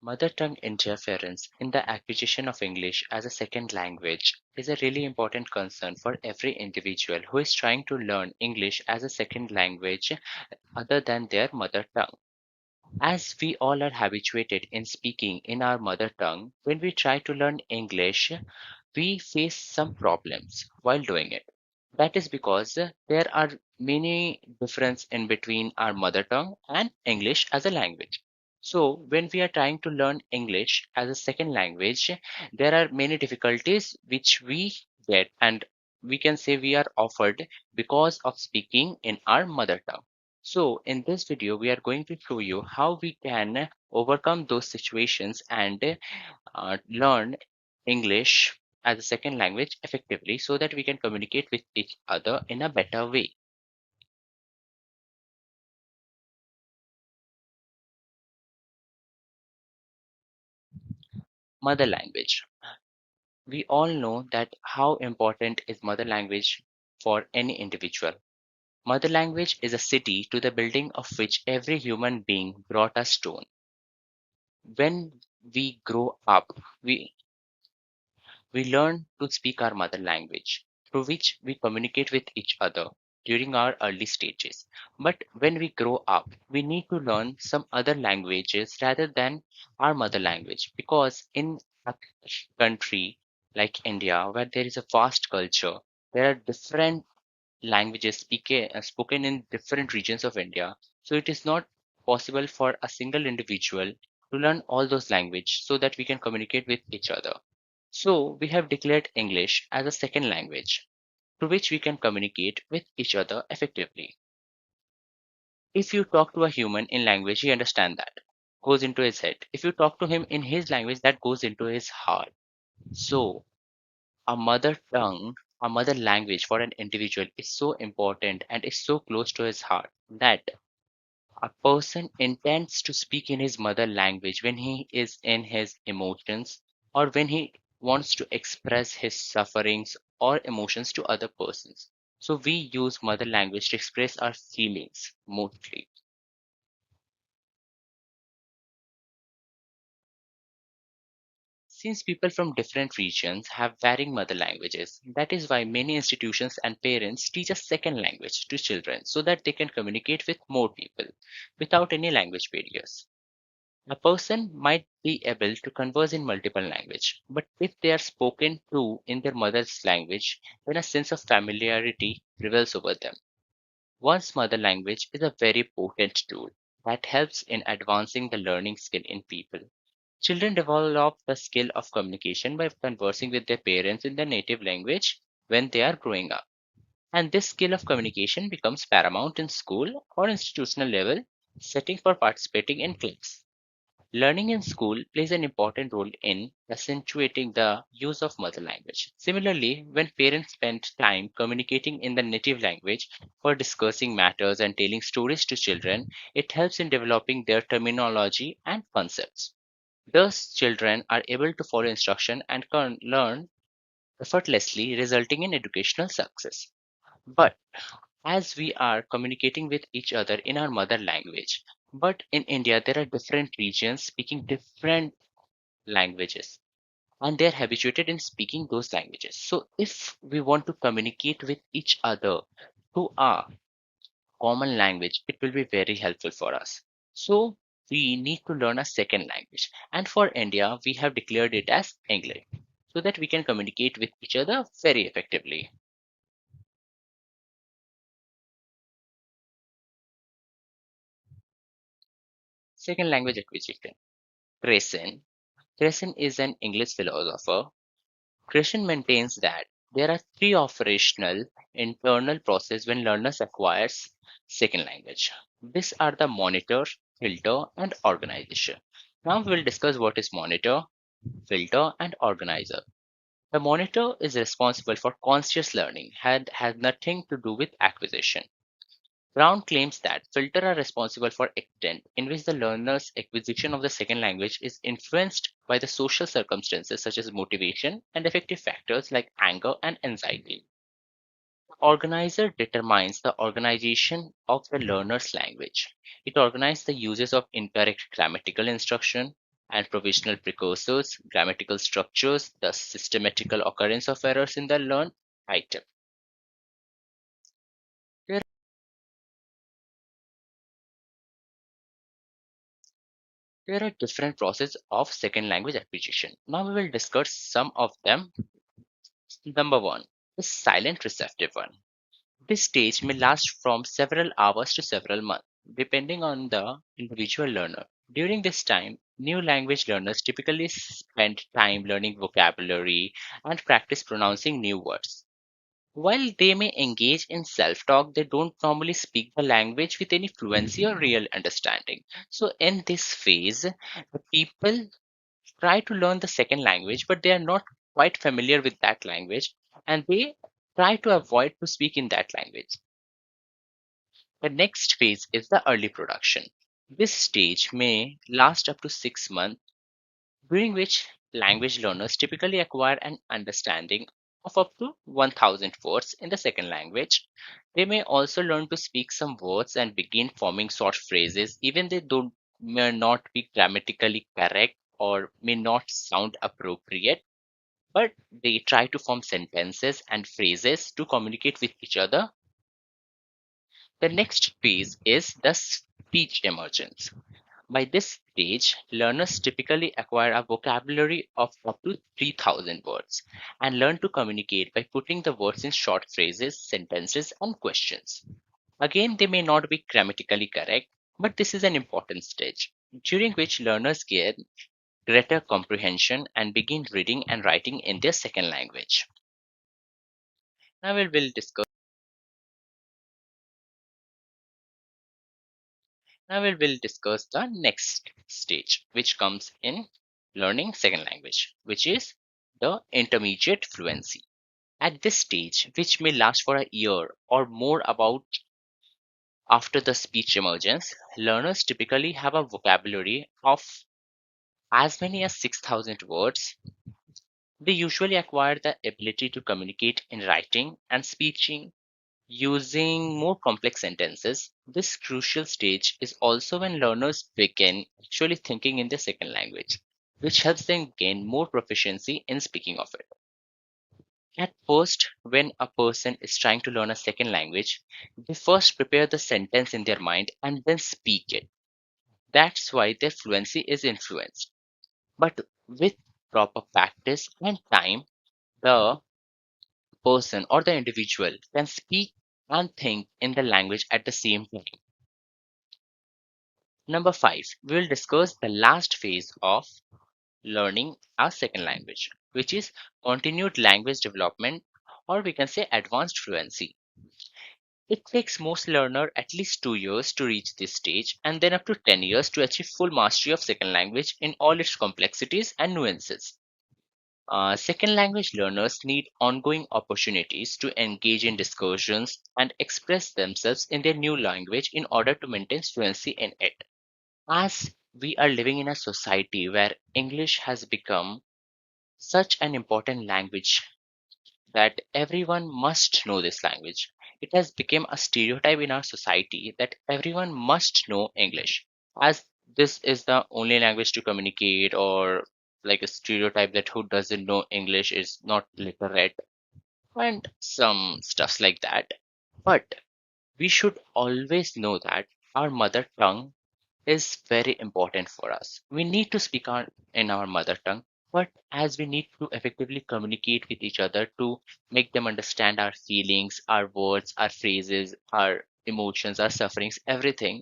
Mother tongue interference in the acquisition of English as a second language is a really important concern for every individual who is trying to learn English as a second language other than their mother tongue. As we all are habituated in speaking in our mother tongue, when we try to learn English, we face some problems while doing it. That is because there are many difference in between our mother tongue and English as a language. So when we are trying to learn English as a second language, there are many difficulties which we get and we can say we are offered because of speaking in our mother tongue. So in this video, we are going to show you how we can overcome those situations and learn English as a second language effectively so that we can communicate with each other in a better way. Mother language. We all know that how important is mother language for any individual. Mother language is a city to the building of which every human being brought a stone. When we grow up, we learn to speak our mother language, through which we communicate with each other during our early stages. But when we grow up, we need to learn some other languages rather than our mother language because in a country like India, where there is a vast culture, there are different languages spoken in different regions of India. So it is not possible for a single individual to learn all those languages so that we can communicate with each other. So we have declared English as a second language to which we can communicate with each other effectively. If you talk to a human in language, he understands that, goes into his head. If you talk to him in his language, that goes into his heart. So a mother tongue, a mother language for an individual is so important and is so close to his heart that a person intends to speak in his mother language when he is in his emotions or when he wants to express his sufferings or emotions to other persons. So we use mother language to express our feelings mostly. Since people from different regions have varying mother languages, that is why many institutions and parents teach a second language to children so that they can communicate with more people without any language barriers. A person might be able to converse in multiple languages, but if they are spoken to in their mother's language, then a sense of familiarity prevails over them. One's mother language is a very potent tool that helps in advancing the learning skill in people. Children develop the skill of communication by conversing with their parents in their native language when they are growing up. And this skill of communication becomes paramount in school or institutional level setting for participating in clubs. Learning in school plays an important role in accentuating the use of mother language. Similarly, when parents spend time communicating in the native language for discussing matters and telling stories to children, it helps in developing their terminology and concepts. Thus, children are able to follow instruction and can learn effortlessly, resulting in educational success. But as we are communicating with each other in our mother language, but in India, there are different regions speaking different languages and they're habituated in speaking those languages. So, if we want to communicate with each other through our common language, it will be very helpful for us. So, we need to learn a second language. And for India, we have declared it as English so that we can communicate with each other very effectively. Second language acquisition. Grayson. Grayson is an English philosopher. Grayson maintains that there are three operational internal processes when learners acquires second language. These are the monitor, filter, and organization. Now we will discuss what is monitor, filter, and organizer. The monitor is responsible for conscious learning and has nothing to do with acquisition. Brown claims that filters are responsible for extent in which the learner's acquisition of the second language is influenced by the social circumstances such as motivation and affective factors like anger and anxiety. The organizer determines the organization of the learner's language. It organizes the uses of incorrect grammatical instruction and provisional precursors, grammatical structures, the systematical occurrence of errors in the learned item. There, there are different processes of second language acquisition. Now we will discuss some of them. Number one, the silent receptive one. This stage may last from several hours to several months, depending on the individual learner. During this time, new language learners typically spend time learning vocabulary and practice pronouncing new words. While they may engage in self talk, they don't normally speak the language with any fluency or real understanding. So, in this phase, the people try to learn the second language, but they are not quite familiar with that language and they try to avoid to speak in that language. The next phase is the early production. This stage may last up to 6 months, during which language learners typically acquire an understanding of up to 1000 words in the second language. They may also learn to speak some words and begin forming short phrases, even they don't may not be grammatically correct or may not sound appropriate, but they try to form sentences and phrases to communicate with each other. The next phase is the speech emergence. By this stage, learners typically acquire a vocabulary of up to 3000 words and learn to communicate by putting the words in short phrases, sentences, and questions. Again, they may not be grammatically correct, but this is an important stage during which learners gain greater comprehension and begin reading and writing in their second language. Now we will discuss the next stage, which comes in learning second language, which is the intermediate fluency. At this stage, which may last for a year or more about after the speech emergence, learners typically have a vocabulary of as many as 6,000 words. They usually acquire the ability to communicate in writing and speaking using more complex sentences. This crucial stage is also when learners begin actually thinking in their second language, which helps them gain more proficiency in speaking of it. At first, when a person is trying to learn a second language, they first prepare the sentence in their mind and then speak it. That's why their fluency is influenced. But with proper practice and time, the person or the individual can speak and think in the language at the same time. Number five, we will discuss the last phase of learning a second language, which is continued language development, or we can say advanced fluency. It takes most learner at least 2 years to reach this stage, and then up to 10 years to achieve full mastery of second language in all its complexities and nuances. Second language learners need ongoing opportunities to engage in discussions and express themselves in their new language in order to maintain fluency in it. As we are living in a society where English has become such an important language that everyone must know this language. It has become a stereotype in our society that everyone must know English, as this is the only language to communicate, or like a stereotype that who doesn't know English is not literate, and some stuffs like that. But we should always know that our mother tongue is very important for us. We need to speak in our mother tongue, but as we need to effectively communicate with each other to make them understand our feelings, our words, our phrases, our emotions, our sufferings, everything,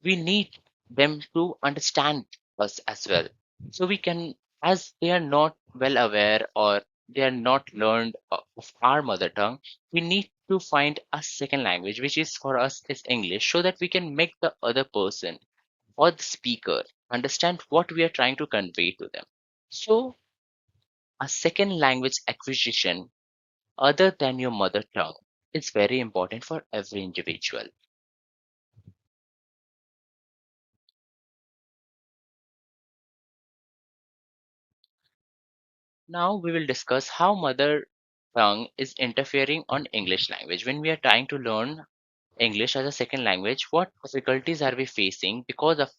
we need them to understand us as well. So we can, as they are not well aware or they are not learned of our mother tongue, we need to find a second language, which is for us is English, so that we can make the other person or the speaker understand what we are trying to convey to them. So, a second language acquisition other than your mother tongue is very important for every individual. Now, we will discuss how mother tongue is interfering on English language. When we are trying to learn English as a second language, what difficulties are we facing because of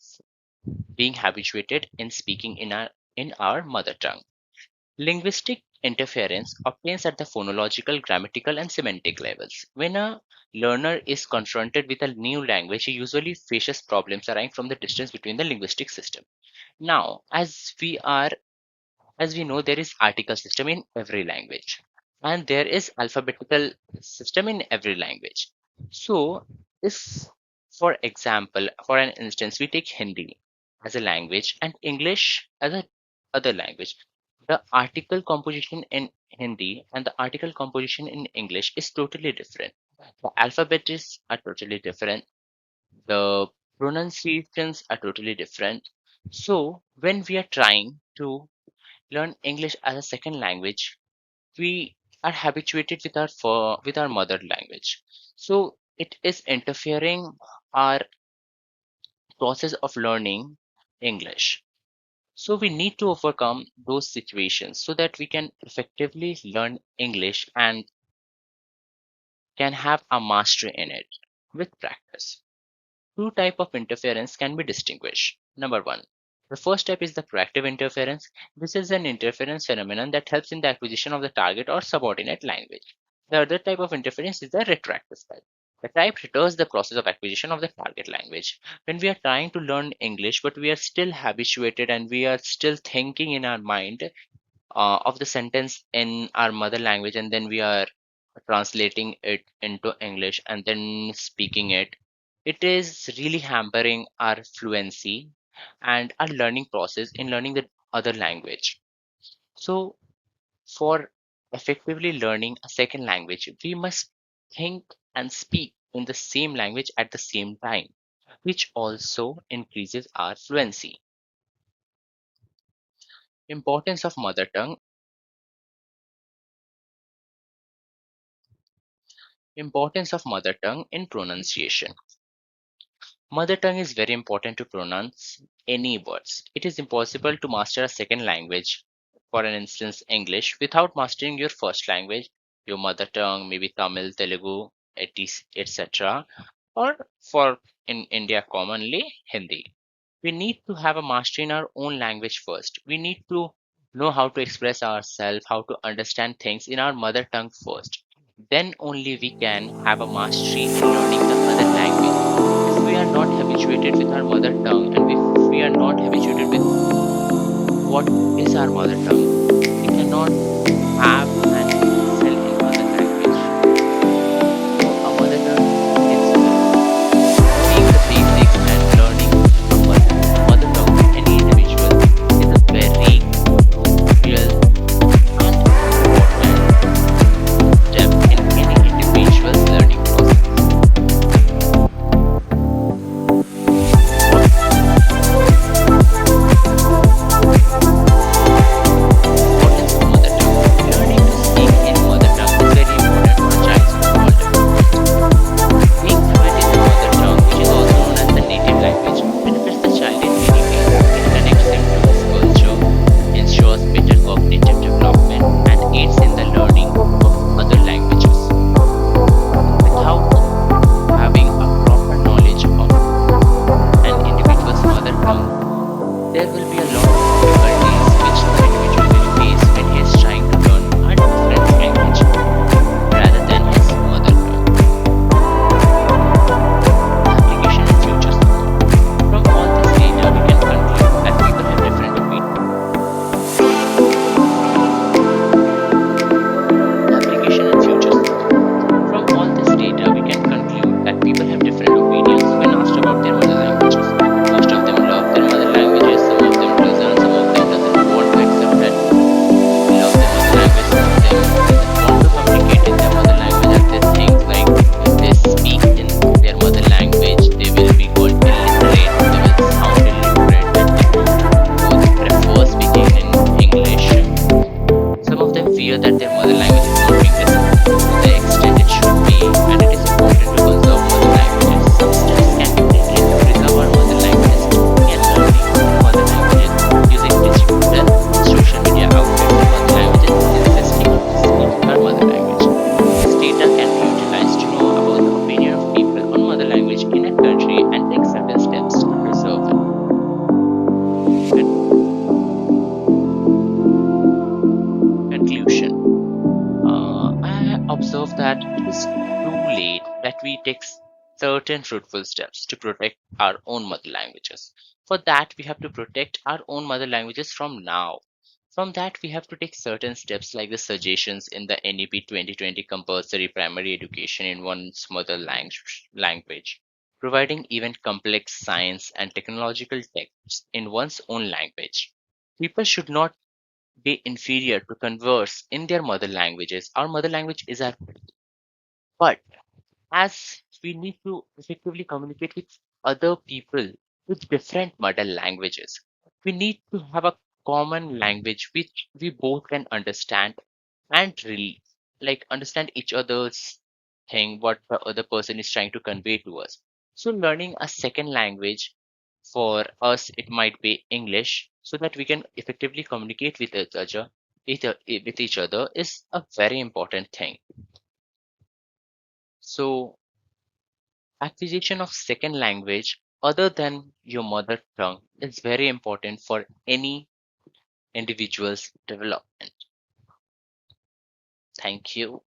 being habituated in speaking in our mother tongue. Linguistic interference obtains at the phonological, grammatical, and semantic levels. When a learner is confronted with a new language, he usually faces problems arising from the distance between the linguistic system. Now, as we know, there is article system in every language, and there is alphabetical system in every language. So, if, for example, for an instance, we take Hindi as a language and English as a other language, the article composition in Hindi and the article composition in English is totally different. The alphabets are totally different. The pronunciations are totally different. So, when we are trying to learn English as a second language, we are habituated with our mother language. So it is interfering our process of learning English. So we need to overcome those situations so that we can effectively learn English and can have a mastery in it with practice. Two types of interference can be distinguished. Number one, the first type is the proactive interference. This is an interference phenomenon that helps in the acquisition of the target or subordinate language. The other type of interference is the retroactive type. The type retards the process of acquisition of the target language. When we are trying to learn English, but we are still habituated and we are still thinking in our mind of the sentence in our mother language, and then we are translating it into English and then speaking it, it is really hampering our fluency and our learning process in learning the other language. So, for effectively learning a second language, we must think and speak in the same language at the same time, which also increases our fluency. Importance of mother tongue. Importance of mother tongue in pronunciation. Mother tongue is very important to pronounce any words. It is impossible to master a second language, for an instance, English, without mastering your first language, your mother tongue, maybe Tamil, Telugu, etc. Or for in India commonly, Hindi. We need to have a mastery in our own language first. We need to know how to express ourselves, how to understand things in our mother tongue first. Then only we can have a mastery in learning the other language. If we are not habituated with our mother tongue and if we are not habituated with what is our mother tongue, we cannot have and excel in other language. So our mother tongue is knowing the basics and learning a mother tongue of any individual is a very crucial and important step in any individual's learning process. What importance of mother tongue? Learning to we take certain fruitful steps to protect our own mother languages. For that, we have to protect our own mother languages from now. From that, we have to take certain steps like the suggestions in the NEP 2020 compulsory primary education in one's mother language, providing even complex science and technological texts in one's own language. People should not be inferior to converse in their mother languages. Our mother language is our, but as we need to effectively communicate with other people with different mother languages, we need to have a common language which we both can understand and really like understand each other's thing, what the other person is trying to convey to us. So learning a second language for us, it might be English, so that we can effectively communicate with each other is a very important thing. So acquisition of second language other than your mother tongue is very important for any individual's development. Thank you.